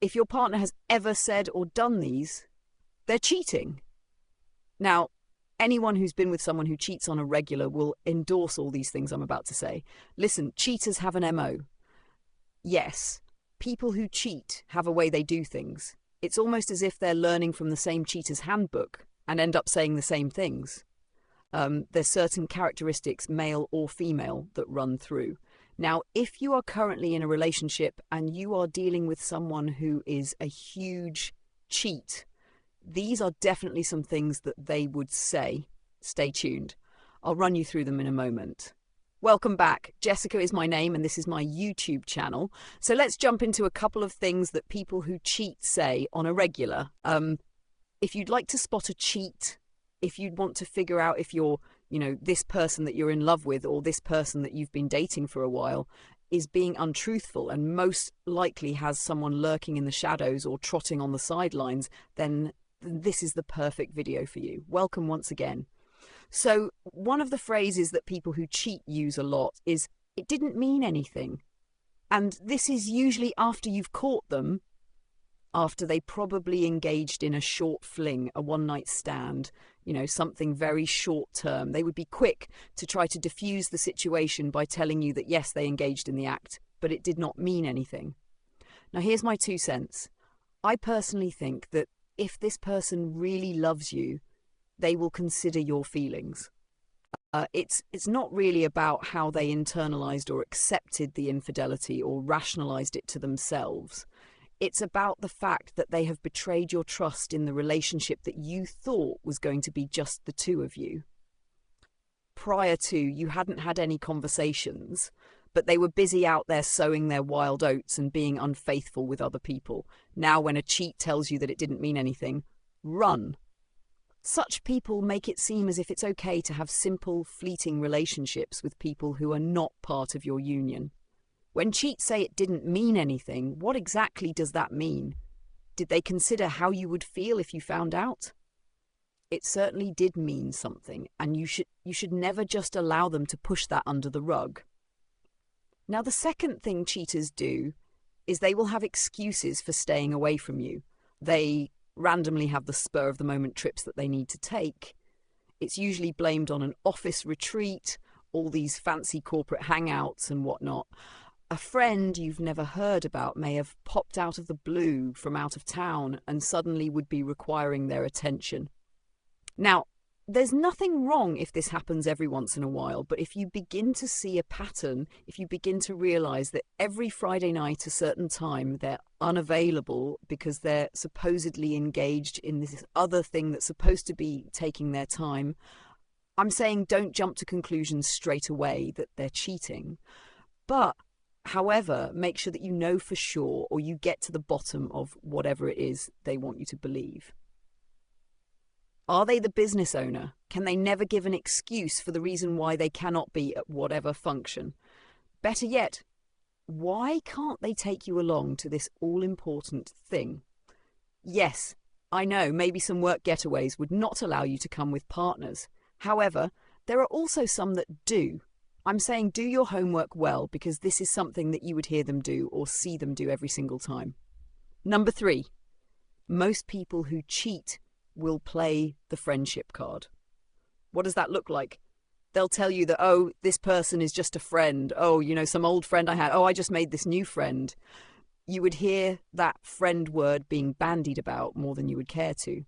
If your partner has ever said or done these, they're cheating. Now, anyone who's been with someone who cheats on a regular will endorse all these things I'm about to say. Listen, cheaters have an MO. Yes, people who cheat have a way they do things. It's almost as if they're learning from the same cheater's handbook and end up saying the same things. There's certain characteristics, male or female, that run through. Now, if you are currently in a relationship and you are dealing with someone who is a huge cheat, these are definitely some things that they would say. Stay tuned. I'll run you through them in a moment. Welcome back. Jessica is my name and this is my YouTube channel. So let's jump into a couple of things that people who cheat say on a regular. If you'd like to spot a cheat, if you'd want to figure out if you're, this person that you're in love with or this person that you've been dating for a while is being untruthful and most likely has someone lurking in the shadows or trotting on the sidelines, then this is the perfect video for you. Welcome once again. So one of the phrases that people who cheat use a lot is, "It didn't mean anything." And this is usually after you've caught them, after they probably engaged in a short fling, a one-night stand, something very short term. They would be quick to try to diffuse the situation by telling you that yes, they engaged in the act, but it did not mean anything. Now here's my 2 cents. I personally think that if this person really loves you, they will consider your feelings. It's not really about how they internalized or accepted the infidelity or rationalized it to themselves. It's about the fact that they have betrayed your trust in the relationship that you thought was going to be just the two of you. Prior to, you hadn't had any conversations, but they were busy out there sowing their wild oats and being unfaithful with other people. Now when a cheat tells you that it didn't mean anything, run. Such people make it seem as if it's okay to have simple, fleeting relationships with people who are not part of your union. When cheats say it didn't mean anything, what exactly does that mean? Did they consider how you would feel if you found out? It certainly did mean something, and you should never just allow them to push that under the rug. Now, the second thing cheaters do is they will have excuses for staying away from you. They randomly have the spur-of-the-moment trips that they need to take. It's usually blamed on an office retreat, all these fancy corporate hangouts and whatnot. A friend you've never heard about may have popped out of the blue from out of town and suddenly would be requiring their attention. Now, there's nothing wrong if this happens every once in a while, but if you begin to see a pattern, if you begin to realize that every Friday night at a certain time they're unavailable because they're supposedly engaged in this other thing that's supposed to be taking their time, I'm saying don't jump to conclusions straight away that they're cheating. But however, make sure that you know for sure or you get to the bottom of whatever it is they want you to believe. Are they the business owner? Can they never give an excuse for the reason why they cannot be at whatever function? Better yet, why can't they take you along to this all-important thing? Yes, I know maybe some work getaways would not allow you to come with partners. However, there are also some that do. I'm saying do your homework well because this is something that you would hear them do or see them do every single time. Number 3, most people who cheat will play the friendship card. What does that look like? They'll tell you that, oh, this person is just a friend. Oh, some old friend I had. Oh, I just made this new friend. You would hear that friend word being bandied about more than you would care to.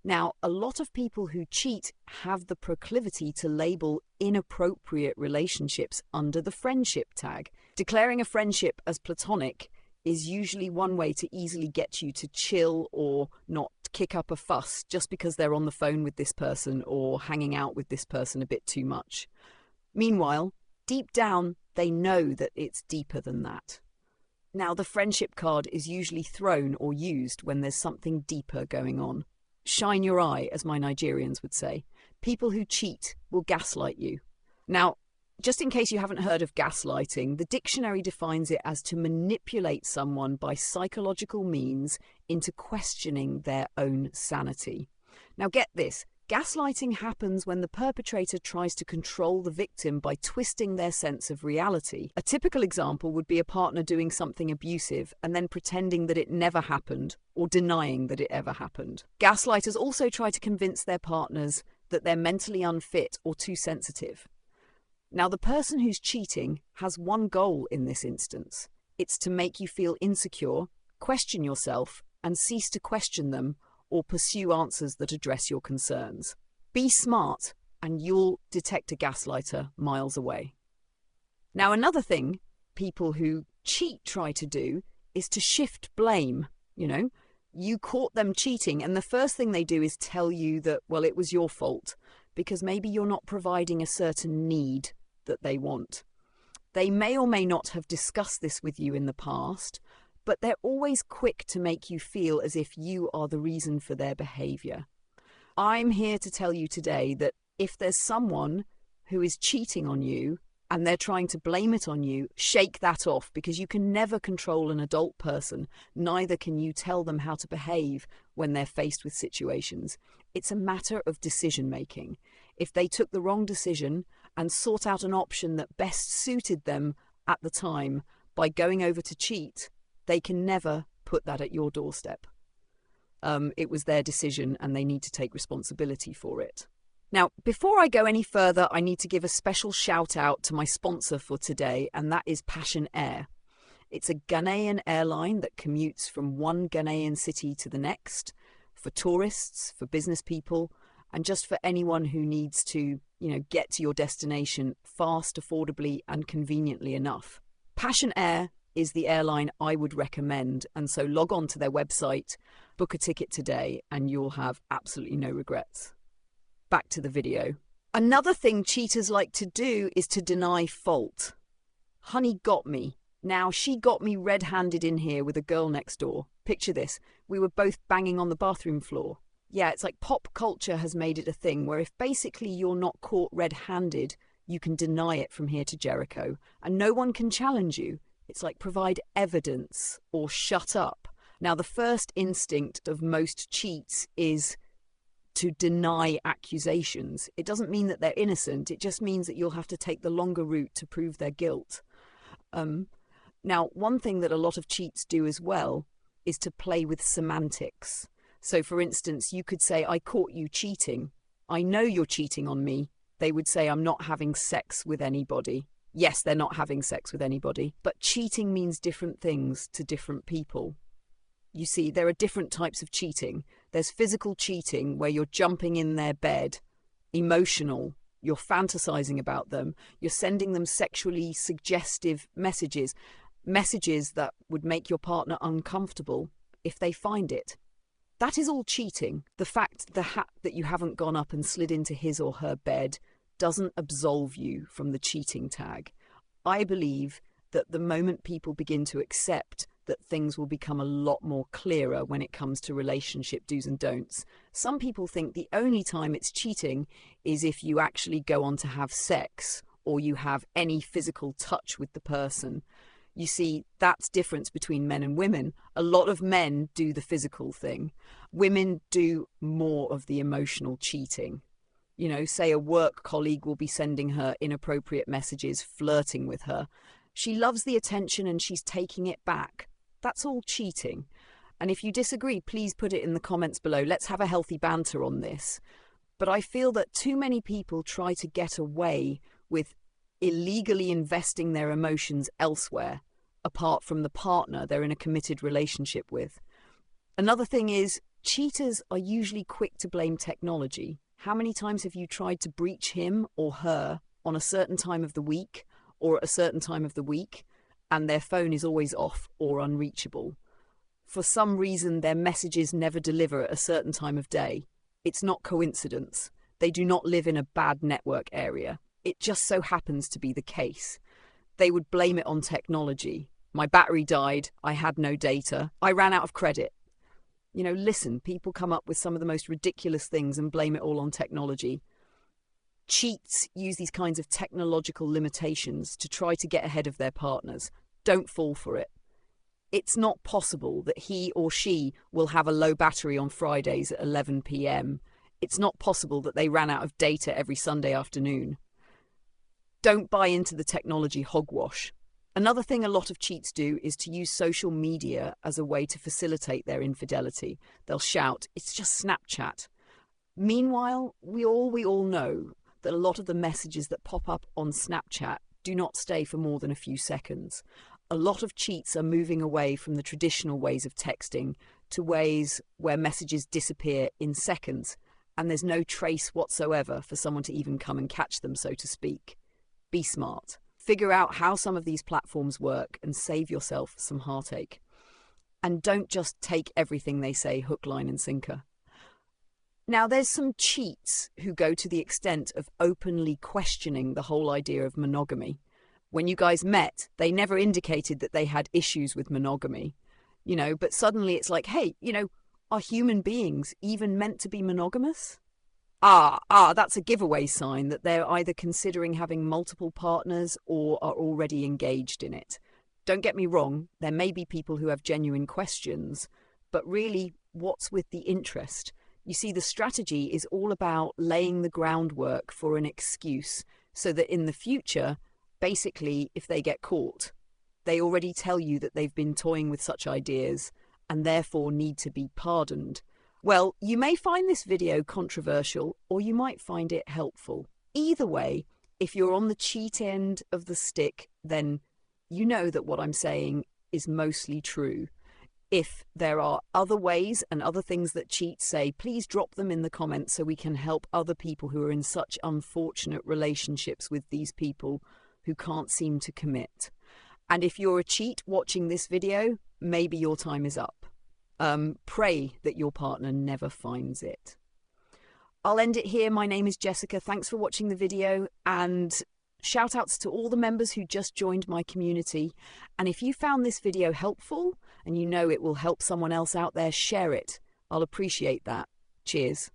Now, a lot of people who cheat have the proclivity to label inappropriate relationships under the friendship tag. Declaring a friendship as platonic is usually one way to easily get you to chill or not kick up a fuss just because they're on the phone with this person or hanging out with this person a bit too much. Meanwhile, deep down, they know that it's deeper than that. Now, the friendship card is usually thrown or used when there's something deeper going on. Shine your eye, as my Nigerians would say. People who cheat will gaslight you. Now, just in case you haven't heard of gaslighting, the dictionary defines it as to manipulate someone by psychological means into questioning their own sanity. Now get this, Gaslighting happens when the perpetrator tries to control the victim by twisting their sense of reality. A typical example would be a partner doing something abusive and then pretending that it never happened or denying that it ever happened. Gaslighters also try to convince their partners that they're mentally unfit or too sensitive. Now, the person who's cheating has one goal in this instance. It's to make you feel insecure, question yourself, and cease to question them or pursue answers that address your concerns. Be smart, and you'll detect a gaslighter miles away. Now, another thing people who cheat try to do is to shift blame. You caught them cheating, and the first thing they do is tell you that, well, it was your fault, because maybe you're not providing a certain need that they want. They may or may not have discussed this with you in the past, but they're always quick to make you feel as if you are the reason for their behaviour. I'm here to tell you today that if there's someone who is cheating on you and they're trying to blame it on you, shake that off, because you can never control an adult person. Neither can you tell them how to behave when they're faced with situations. It's a matter of decision making. If they took the wrong decision and sought out an option that best suited them at the time by going over to cheat, they can never put that at your doorstep. It was their decision and they need to take responsibility for it. Now, before I go any further, I need to give a special shout out to my sponsor for today, and that is Passion Air. It's a Ghanaian airline that commutes from one Ghanaian city to the next for tourists, for business people, and just for anyone who needs to, get to your destination fast, affordably, and conveniently enough. Passion Air is the airline I would recommend, and so log on to their website, book a ticket today, and you'll have absolutely no regrets. Back to the video. Another thing cheaters like to do is to deny fault. Honey got me. Now, she got me red-handed in here with a girl next door. Picture this. We were both banging on the bathroom floor. Yeah, it's like pop culture has made it a thing where if basically you're not caught red-handed, you can deny it from here to Jericho, and no one can challenge you. It's like provide evidence or shut up. Now, the first instinct of most cheats is to deny accusations. It doesn't mean that they're innocent. It just means that you'll have to take the longer route to prove their guilt. Now, one thing that a lot of cheats do as well is to play with semantics. So, for instance, you could say, I caught you cheating. I know you're cheating on me. They would say, I'm not having sex with anybody. Yes, they're not having sex with anybody, but cheating means different things to different people. You see, there are different types of cheating. There's physical cheating where you're jumping in their bed, emotional, you're fantasizing about them, you're sending them sexually suggestive messages that would make your partner uncomfortable if they find it. That is all cheating. The fact that you haven't gone up and slid into his or her bed doesn't absolve you from the cheating tag. I believe that the moment people begin to accept that things will become a lot more clearer when it comes to relationship do's and don'ts. Some people think the only time it's cheating is if you actually go on to have sex or you have any physical touch with the person. You see, that's difference between men and women. A lot of men do the physical thing. Women do more of the emotional cheating. Say a work colleague will be sending her inappropriate messages, flirting with her. She loves the attention and she's taking it back. That's all cheating. And if you disagree, please put it in the comments below. Let's have a healthy banter on this. But I feel that too many people try to get away with illegally investing their emotions elsewhere, apart from the partner they're in a committed relationship with. Another thing is, cheaters are usually quick to blame technology. How many times have you tried to breach him or her on a certain time of the week or at a certain time of the week, and their phone is always off or unreachable? For some reason, their messages never deliver at a certain time of day. It's not coincidence. They do not live in a bad network area. It just so happens to be the case. They would blame it on technology. My battery died. I had no data. I ran out of credit. Listen, people come up with some of the most ridiculous things and blame it all on technology. Cheats use these kinds of technological limitations to try to get ahead of their partners. Don't fall for it. It's not possible that he or she will have a low battery on Fridays at 11 p.m. It's not possible that they ran out of data every Sunday afternoon. Don't buy into the technology hogwash. Another thing a lot of cheats do is to use social media as a way to facilitate their infidelity. They'll shout, "It's just Snapchat." Meanwhile, we all know that a lot of the messages that pop up on Snapchat do not stay for more than a few seconds. A lot of cheats are moving away from the traditional ways of texting to ways where messages disappear in seconds, and there's no trace whatsoever for someone to even come and catch them, so to speak. Be smart. Figure out how some of these platforms work and save yourself some heartache. And don't just take everything they say hook, line, and sinker. Now, there's some cheats who go to the extent of openly questioning the whole idea of monogamy. When you guys met, they never indicated that they had issues with monogamy, but suddenly it's like, hey, are human beings even meant to be monogamous? That's a giveaway sign that they're either considering having multiple partners or are already engaged in it. Don't get me wrong, there may be people who have genuine questions, but really, what's with the interest? You see, the strategy is all about laying the groundwork for an excuse so that in the future, basically, if they get caught, they already tell you that they've been toying with such ideas and therefore need to be pardoned. Well, you may find this video controversial or you might find it helpful. Either way, if you're on the cheat end of the stick, then you know that what I'm saying is mostly true. If there are other ways and other things that cheats say, please drop them in the comments so we can help other people who are in such unfortunate relationships with these people who can't seem to commit. And if you're a cheat watching this video, maybe your time is up. Pray that your partner never finds it. I'll end it here. My name is Jessica. Thanks for watching the video, and shout outs to all the members who just joined my community. And if you found this video helpful and you know it will help someone else out there, share it. I'll appreciate that. Cheers.